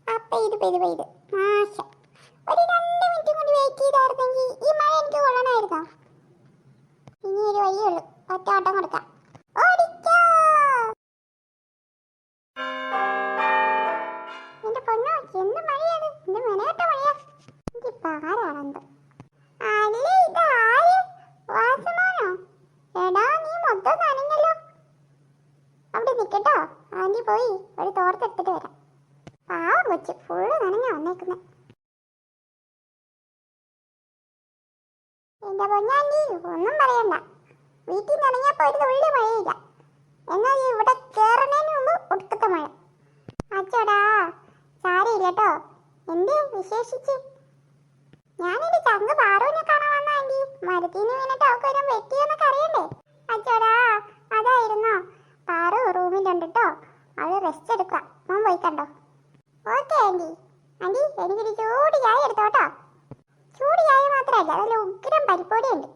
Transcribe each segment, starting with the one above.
അപ്പൊ ഇത് പെയ്ത് നാശം. ഒരു 2 മിനിറ്റ് കൊണ്ട് വെയിറ്റ് ചെയ്തായിരുന്നെങ്കിൽ ഈ മഴ എനിക്ക് കൊള്ളണമായിരുന്നോ? ഇനി ഒരു വഴിയുള്ളൂ, ഒറ്റ ഓട്ടം കൊടുക്കാം. ഓടിക്കോ എന്റെ പൊന്നോ, എന്ത് മഴയാണ്! എന്റെ മെനകെട്ട മഴയാ. എനിക്ക് ആരാണെന്തോ. അല്ല, ഇതാര്? വാസുമോനോ? എടാ, നീ മൊത്തം നനഞ്ഞല്ലോ. അവിടെ നിക്കട്ടോ, ആന്റി പോയി ഒരു തോർത്തെടുത്തിട്ട് വരാം. പാവം കൊച്ചു, ഫുള്ള് നനഞ്ഞാ വന്നേക്കുന്നെ. എന്റെ പൊന്നാന്റി, ഒന്നും പറയണ്ട. വീട്ടിൽ നനഞ്ഞപ്പോ ഒരു തുള്ളി മഴയില്ല. എന്നാൽ ഇവിടെ കേറണേന് മുമ്പ് ഒടുക്കത്തെ മഴ. അച്ചോടാ, സാരമില്ല കേട്ടോ. എന്തേ വിശേഷിച്ച്? ഞാനെന്റെ ചങ്ക് പാറുവിനെ കാണാൻ വന്ന ആന്റി. മരത്തിന് വീണിട്ട് അവൾക്ക് വരാൻ പറ്റിയെന്നൊക്കെ അറിയണ്ടേ? അച്ചോടാ, അതായിരുന്നോ? പാറു റൂമിലുണ്ട് കേട്ടോ. അവള് റെസ്റ്റ് എടുക്കുക. മോൻ പോയി കണ്ടോ? Okay aunty. ആന്റി, എനിക്കൊരു ചൂട് ചായ എടുത്തോട്ടോ. ചൂട് ചായ മാത്രമല്ല, നല്ല ഉഗ്രം പരിപ്പൊടി ഉണ്ട്.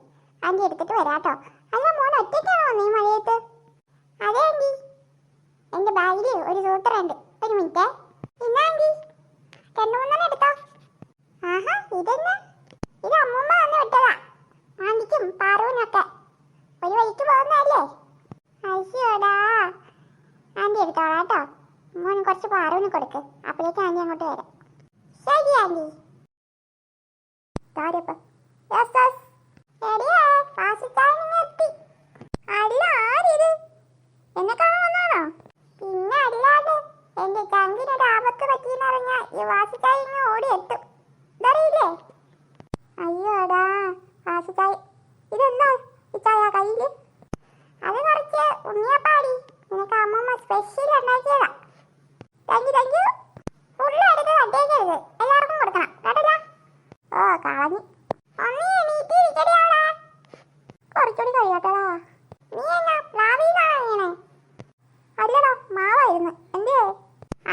ആന്റി എടുത്തിട്ട് വരാട്ടോ. അല്ല, മോൻ ഒറ്റയ്ക്കാണോ നീ മഴയത്ത്? അതെ ആന്റി, എന്റെ ബാഗില് ഒരു സൂത്രണ്ട്. ഒരു മിനിറ്റ്. ഇന്നാ ആന്റി, 2-3 എടുത്തോ. ആഹാ, ഇതെന്നാ? ഇത് അമ്മൂമ്മ തന്നെ വിട്ടതാ. ആന്റിക്കും പാറുവിനൊക്കെ ഒരു വഴിക്ക് പോകുന്നതല്ലേ? അയ്യോടാ, ആന്റി എടുത്തോളാം കേട്ടോ. മോൻ കുറച്ച് പാറുവിന് കൊടുക്ക്. അപ്പോഴേക്കും ആന്റി അങ്ങോട്ട് വരാം. ശരി ആന്റി. അല്ല, ആരിത്? എന്നെ കാണാൻ വന്നാണോ? പിന്നെ അല്ലാതെ. എന്റെ ചങ്കിനൊരു ആപത്ത് പറ്റിയെന്നറിഞ്ഞാ ഈ വാസുച്ചായ ഇങ്ങ് ഓടി എത്തും. ഇതറിയില്ലേ? അയ്യോടാ വാസുച്ചായ, ഇതെന്താ ഈ ചായ കയ്യില്? അത് കുറച്ച് ഉണ്ണിയപ്പാടി. നിനക്ക് അമ്മമ്മ സ്പെഷ്യൽ ഉണ്ടാക്കിയതാ. Thank you. ഫുള്ള് എടുത്ത് തട്ടേക്കരുത്, എല്ലാവർക്കും കൊടുക്കണം കേട്ടല്ലോ. ഓ, കളഞ്ഞു. ഒന്നീ എണീറ്റ് ഇരിക്കടിയാടാ. കുറച്ചുകൂടി കഴിയട്ടടാ. നീ എന്നാ പ്ലാവിലാണോ വീണേ? അല്ലടാ, മാവായിരുന്നു. എന്തേ?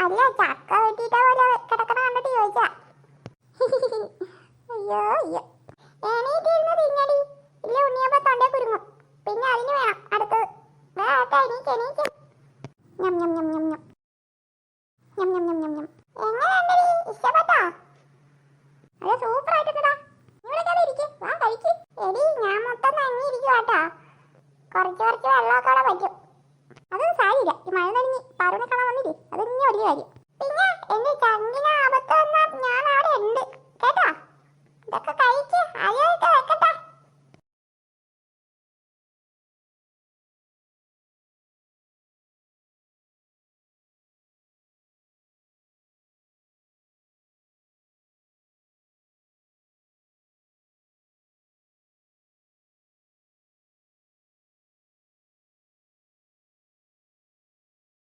അല്ല, ചക്ക വെട്ടിയിട്ട പോലെ കിടക്കണ കണ്ടിട്ട് ചോദിച്ചാ. അയ്യോ അയ്യോ, എണീറ്റിരുന്ന് തിന്നടി. ഇല്ല, ഉണ്ണിയപ്പം തൊണ്ടേ കുരുങ്ങും. പിന്നെ അതിന് വേണം അടുത്തത്. വേട്ടെ, എണീക്ക്. ഞം ഞം ഞം ഞം ഞം ഞം ഞം ഞം ഞം ഞം. എങ്ങനെയുണ്ടടി, ഇഷ്ടപ്പെട്ടോ? അത് സൂപ്പർ ആയിട്ടുണ്ടടാ. ഇവിടെ കയറി ഇരിക്കും, വാ കഴിക്ക്. എടി, ഞാൻ മൊത്തം നനഞ്ഞിരിക്കുവാട്ടോ. കുറച്ച് വെള്ളമൊക്കെ അവിടെ പറ്റും. അതൊന്നും സാരിയില്ല. ഈ മഴ നനഞ്ഞ് പാറുവിനെ കാണാൻ വന്നില്ലേ, അതൊന്നും വലിയ കാര്യം. പിന്നെ എന്റെ ചങ്കിന് ആപത്ത് വന്നാൽ ഞാൻ അവിടെ ഉണ്ട് കേട്ടോ. ഇതൊക്കെ കഴിച്ച് അരിയൊക്കെ വെക്കട്ടെ.